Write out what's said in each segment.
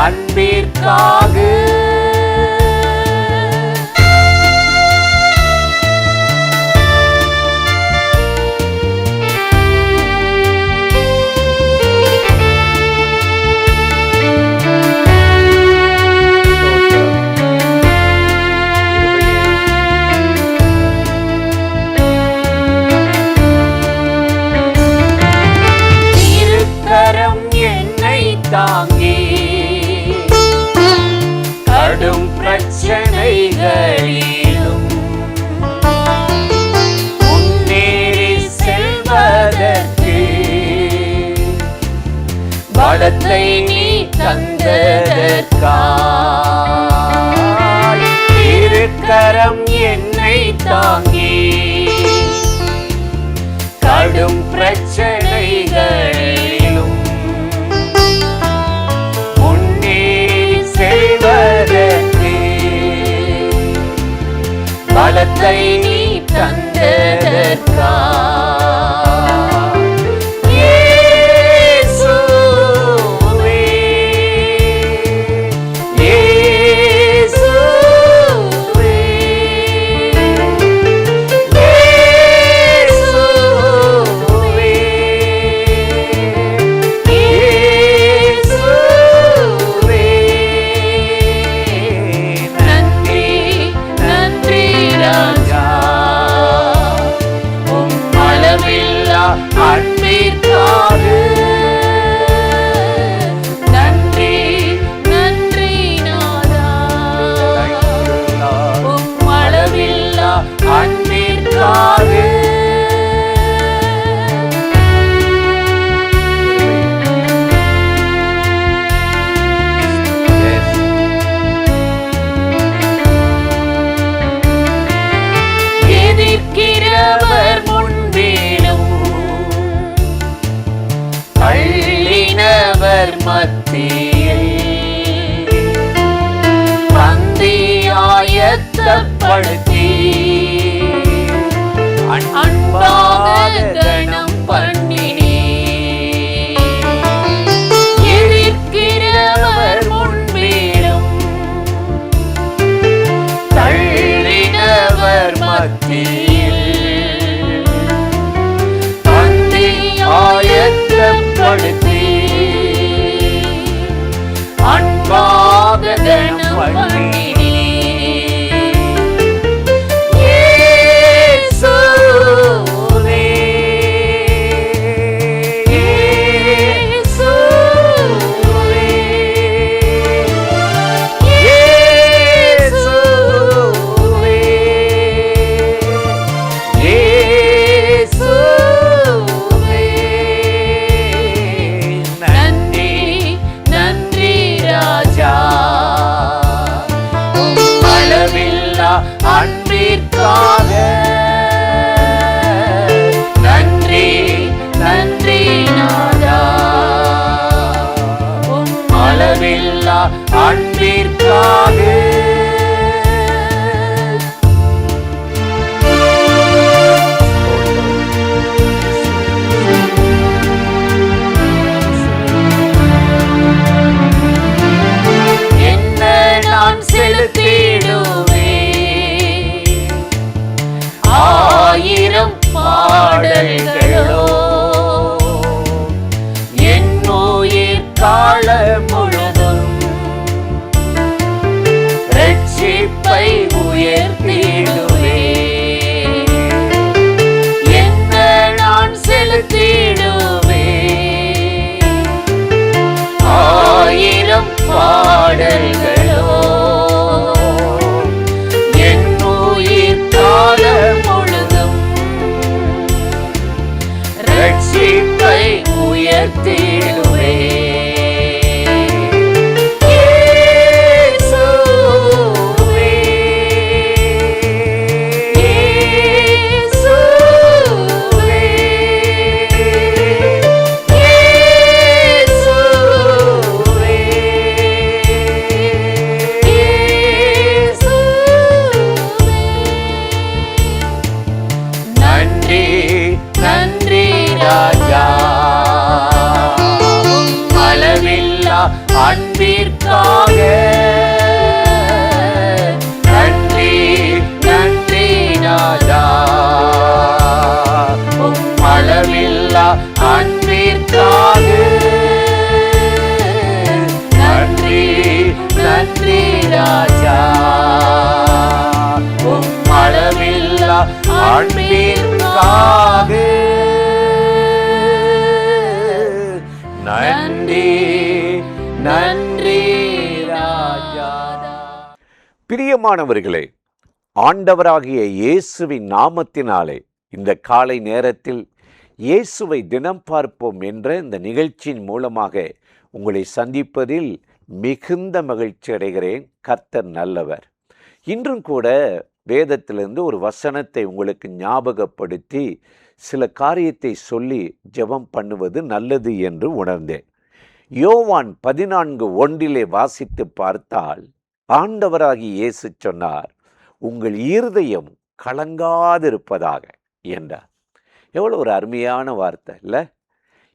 அன்பிற்காக. தாங்கி கடும் பிரச்சனைகளிலும் முன்னேறி செல்வதற்கு பலத்தை நீ தந்ததற்காய் திருக்கரம் என்னை தாங்கி கடும் பிரச்சனைகளிலும் பலத்தை நீ தந்ததற்காய் இயேசுவே இயேசுவே இயேசுவே இயேசுவே நன்றி நன்றி ராஜா உம் அளவில்லா அன்பிற்காக. நன்றி நன்றி நாதா உம் அளவில்லா அன்பிற்காக. எதிர்க்கிறவர் முன்பிலும் தள்ளினவர் மத்தியில் பந்தியாயத்தப்படுத்தி அன்பாக கனம் பண்ணினே. எதிர்க்கிறவர் முன்பிலும் தள்ளினவர் மத்தியில் பந்தியாயத்தப்படுத்தி அன்பாக கனம் பண்ணினே. இயேசுவே இயேசுவே இயேசுவே இயேசுவே நன்றி நன்றி ராஜா உம் அளவில்லா அன்பிற்காக. நன்றி நன்றி நாதா உம் அளவில்லா அன்பிற்காக. என்ன நான் செலுத்திடுவேன் ஆயிரம் பாடல்களோ என் உயிர் காலம் முழுதும் ரட்சிப்பை உயர்த்திடுவேன். என்ன நான் செலுத்திடுவேன் ஆயிரம் பாடல்களோ என் உயிர் காலம் முழுதும் ரட்சிப்பை உயர்த்திடுவேன். இயேசுவே இயேசுவே இயேசுவே நன்றி நன்றி ராஜா அளவில்லா அன்பிற்காக நன்றி நன்றி ராஜா, அளவில்லா அன்பிற்காக நன்றி நன்றி ராஜா, அளவில்லா அன்பிற்காக நன்றி நன்றி ராஜா. பிரியமானவர்களே, ஆண்டவராகிய இயேசுவின் நாமத்தினாலே இந்த காலை நேரத்தில் இயேசுவை தினம் பார்ப்போம் என்ற இந்த நிகழ்ச்சியின் மூலமாக உங்களை சந்திப்பதில் மிகுந்த மகிழ்ச்சி அடைகிறேன். கர்த்தர் நல்லவர். இன்றும் கூட வேதத்திலிருந்து ஒரு வசனத்தை உங்களுக்கு ஞாபகப்படுத்தி சில காரியத்தை சொல்லி ஜெபம் பண்ணுவது நல்லது என்று உணர்ந்தேன். யோவான் 14:1 வாசித்து பார்த்தால் ஆண்டவராகிய இயேசு சொன்னார், உங்கள் இருதயம் கலங்காதிருப்பதாக என்றார். எவ்வளோ ஒரு அருமையான வார்த்தை இல்லை?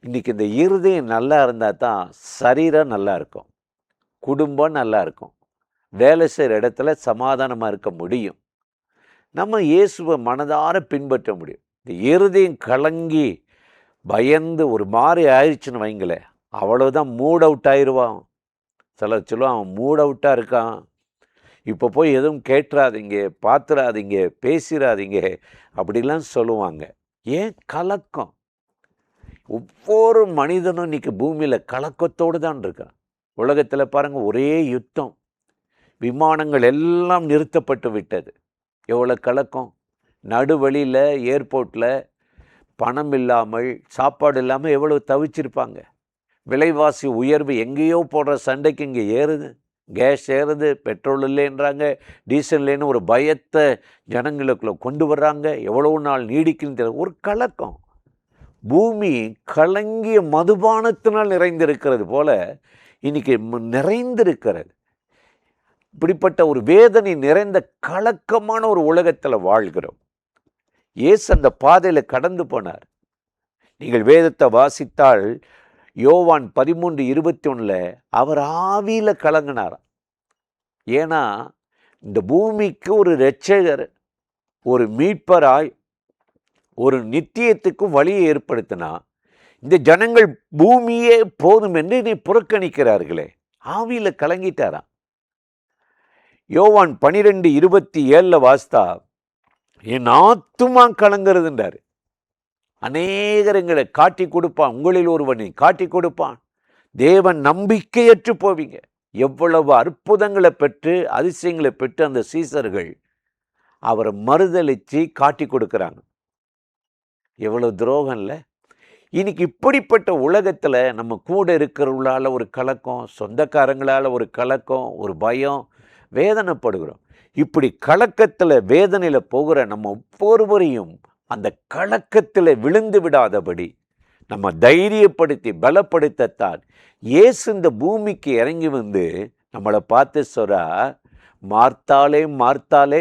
இன்றைக்கி இந்த இருதயம் நல்லா இருந்தால் தான் சரீரம் நல்லா இருக்கும், குடும்பம் நல்லா இருக்கும், வேலை செய்கிற இடத்துல சமாதானமாக இருக்க முடியும், நம்ம இயேசுவை மனதார பின்பற்ற முடியும். இந்த இருதயம் கலங்கி பயந்து ஒரு மாதிரி ஆயிடுச்சுன்னு வைங்களேன், அவ்வளோதான், மூட் அவுட் ஆயிடுவான். சிலர் சொல்லுவான், அவன் மூட் அவுட்டாக இருக்கான், இப்போ போய் எதுவும் கேட்டுறாதீங்க, பார்த்துறாதீங்க, பேசிடாதீங்க அப்படிலாம் சொல்லுவாங்க. ஏன்? கலக்கம். ஒவ்வொரு மனிதனும் இன்றைக்கி பூமியில் கலக்கத்தோடு தான் இருக்கான். உலகத்தில் பாருங்கள், ஒரே யுத்தம், விமானங்கள் எல்லாம் நிறுத்தப்பட்டு விட்டது. எவ்வளோ கலக்கம். நடுவழியில் ஏர்போர்ட்டில் பணம் இல்லாமல், சாப்பாடு இல்லாமல் எவ்வளோ தவிச்சிருப்பாங்க. விலைவாசி உயர்வு, எங்கேயோ போடுற சண்டைக்கு இங்கே ஏறுது, கேஸ் ஏறுது, பெட்ரோல் இல்லைன்றாங்க, டீசல் இல்லைன்னு ஒரு பயத்தை ஜனங்களுக்குள்ள கொண்டு வர்றாங்க. எவ்வளோ நாள் நீடிக்குன்னு தெரியல, ஒரு கலக்கம். பூமி கலங்கிய மதுபானத்தினால் நிறைந்திருக்கிறது போல இன்னைக்கு நிறைந்திருக்கிறது. இப்படிப்பட்ட ஒரு வேதனை நிறைந்த கலக்கமான ஒரு உலகத்தில் வாழ்கிறோம். இயேசு அந்த பாதையில் கடந்து போனார். நீங்கள் வேதத்தை வாசித்தால் யோவான் 13:21 அவர் ஆவியில் கலங்கினாராம். ஏன்னா இந்த பூமிக்கு ஒரு இரட்சகர், ஒரு மீட்பராய், ஒரு நித்தியத்துக்கும் வழியை ஏற்படுத்தினா இந்த ஜனங்கள் பூமியே போதும் என்று இதை புறக்கணிக்கிறார்களே, ஆவியில் கலங்கிட்டாராம். யோவான் 12:27 வாசித்தா, என் ஆத்துமா கலங்கிறதுன்றார். அநேகரங்களை காட்டி கொடுப்பான், உங்களில் ஒருவனை காட்டி கொடுப்பான். தேவன் நம்பிக்கையற்று போவீங்க. எவ்வளவு அற்புதங்களை பெற்று அதிசயங்களை பெற்று அந்த சீசர்கள் அவரை மறுதலிச்சு காட்டி கொடுக்குறாங்க. எவ்வளவு துரோகம் இல்லை? இன்னைக்கு இப்படிப்பட்ட உலகத்தில் நம்ம கூட இருக்கிறவங்களால ஒரு கலக்கம், சொந்தக்காரங்களால் ஒரு கலக்கம், ஒரு பயம், வேதனைப்படுகிறோம். இப்படி கலக்கத்தில் வேதனையில் போகிற நம்ம ஒவ்வொருவரையும் அந்த கலக்கத்தில் விழுந்து விடாதபடி நம்ம தைரியப்படுத்தி பலப்படுத்தத்தான் இயேசு இந்த பூமிக்கு இறங்கி வந்து நம்மளை பார்த்து சொல்றா, மார்த்தாலே மார்த்தாலே,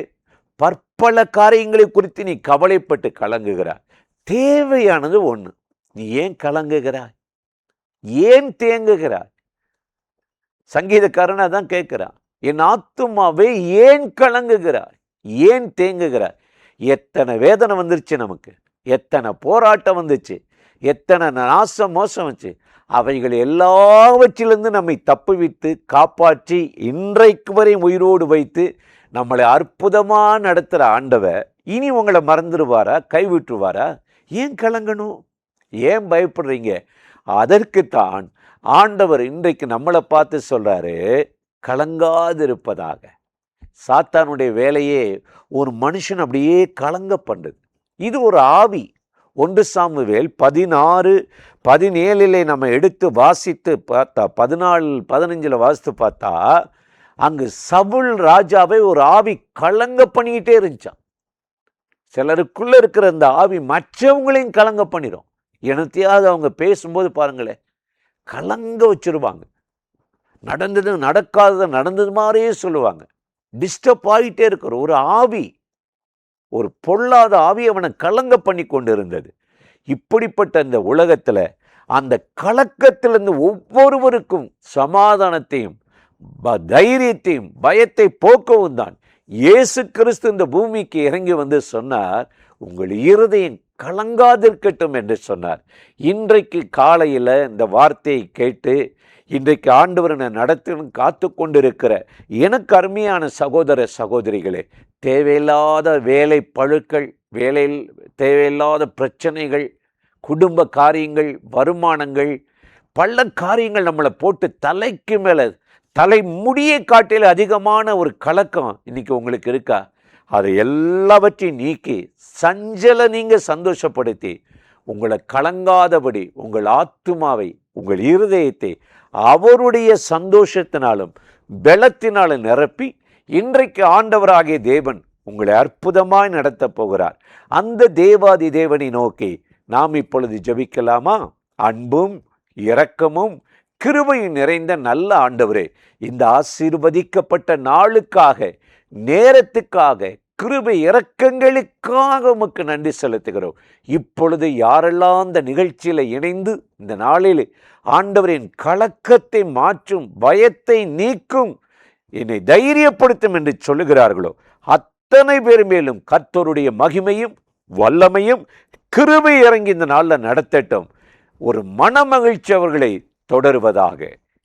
பற்பல காரியங்களை குறித்து நீ கவலைப்பட்டு கலங்குகிறாய், தேவையானது ஒன்று, நீ ஏன் கலங்குகிறாய், ஏன் தேங்குகிறாய்? சங்கீதக்காரனா தான் கேட்கிறான், என் ஆத்துமாவே ஏன் கலங்குகிறாய், ஏன் தேங்குகிறாய்? எத்தனை வேதனை வந்துருச்சு நமக்கு, எத்தனை போராட்டம் வந்துச்சு, எத்தனை நாசம் மோசம் வச்சு, அவைகள் எல்லாவற்றிலிருந்து நம்மை தப்புவித்து காப்பாற்றி இன்றைக்கு வரை உயிரோடு வைத்து நம்மளை அற்புதமாக நடத்துகிற ஆண்டவர் இனி உங்களை மறந்துடுவாரா, கைவிட்டுருவாரா? ஏன் கலங்கணும், ஏன் பயப்படுறீங்க? அதற்குத்தான் ஆண்டவர் இன்றைக்கு நம்மளை பார்த்து சொல்கிறாரு, கலங்காதிருப்பதாக. சாத்தானுடைய வேலையே ஒரு மனுஷன் அப்படியே கலங்க பண்ணுது. இது ஒரு ஆவி. 1 சாமுவேல் 16:17 நம்ம எடுத்து வாசித்து பார்த்தா, 14-15 வாசித்து பார்த்தா, அங்கு சவுல் ராஜாவை ஒரு ஆவி கலங்க பண்ணிக்கிட்டே இருந்துச்சான். சிலருக்குள்ள இருக்கிற அந்த ஆவி மற்றவங்களையும் கலங்க பண்ணிடும். எனத்தையாவது அவங்க பேசும்போது பாருங்களேன், கலங்க வச்சிருவாங்க. நடந்தது நடக்காதது நடந்தது மாதிரியே சொல்லுவாங்க. டிஸ்டர்ப் ஆகிட்டே இருக்கிற ஒரு ஆவி, ஒரு பொல்லாத ஆவி அவனை கலங்க பண்ணி கொண்டு இருந்தது. இப்படிப்பட்ட இந்த உலகத்தில் அந்த கலக்கத்திலிருந்து ஒவ்வொருவருக்கும் சமாதானத்தையும் தைரியத்தையும் பயத்தை போக்கவும் தான் இயேசு கிறிஸ்து இந்த பூமிக்கு இறங்கி வந்து சொன்னார், உங்கள் இருதயம் கலங்காதிருக்கட்டும் என்று சொன்னார். இன்றைக்கு காலையில் இந்த வார்த்தையை கேட்டு இன்றைக்கு ஆண்டவர் நடத்தணும் காத்து கொண்டிருக்கிற எனக்கு அருமையான சகோதர சகோதரிகளே, தேவையில்லாத வேலை பழுக்கள், வேலையில் தேவையில்லாத பிரச்சனைகள், குடும்ப காரியங்கள், வருமானங்கள், பல காரியங்கள் நம்மளை போட்டு தலைக்கு மேலே தலை முடியை காட்டில் அதிகமான ஒரு கலக்கம் இன்னைக்கு உங்களுக்கு இருக்கா? அதை எல்லாவற்றையும் நீக்கி சஞ்சல நீங்கள் சந்தோஷப்படுத்தி உங்களை கலங்காதபடி உங்கள் ஆத்துமாவை உங்கள் இருதயத்தை அவருடைய சந்தோஷத்தினாலும் பலத்தினாலும் நிரப்பி இன்றைக்கு ஆண்டவராகிய தேவன் உங்களை அற்புதமாய் நடத்த போகிறார். அந்த தேவாதி தேவனை நோக்கி நாம் இப்பொழுது ஜெபிக்கலாமா? அன்பும் இரக்கமும் கிருபையும் நிறைந்த நல்ல ஆண்டவரே, இந்த ஆசீர்வதிக்கப்பட்ட நாளுக்காக, நேரத்துக்காக, கிருபை இரக்கங்களுக்காக உமக்கு நன்றி செலுத்துகிறோம். இப்பொழுது யாரெல்லாம் இந்த நிகழ்ச்சியில் இணைந்து இந்த நாளில் ஆண்டவரின் கலக்கத்தை மாற்றும், பயத்தை நீக்கும், என்னை தைரியப்படுத்தும் என்று சொல்லுகிறார்களோ அத்தனை பேர் மேலும் கர்த்தருடைய மகிமையும் வல்லமையும் கிருபை இறங்கி இந்த நாளில் நடத்தட்டும். ஒரு மனமகிழ்ச்சி அவர்களை தொடருவதாக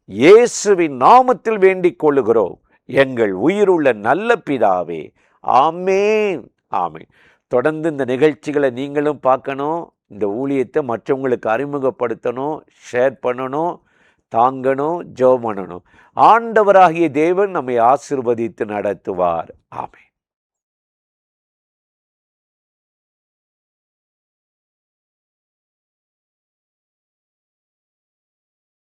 இயேசுவின் நாமத்தில் வேண்டிக் கொள்ளுகிறோம் எங்கள் உயிருள்ள நல்ல பிதாவே, ஆமேன், ஆமேன். தொடர்ந்து இந்த நிகழ்ச்சிகளை நீங்களும் பார்க்கணும். இந்த ஊழியத்தை மற்றவங்களுக்கு அறிமுகப்படுத்தணும், ஷேர் பண்ணணும், தாங்கணும், ஜெபம் பண்ணணும். ஆண்டவராகிய தேவன் நம்மை ஆசீர்வதித்து நடத்துவார். ஆமேன்.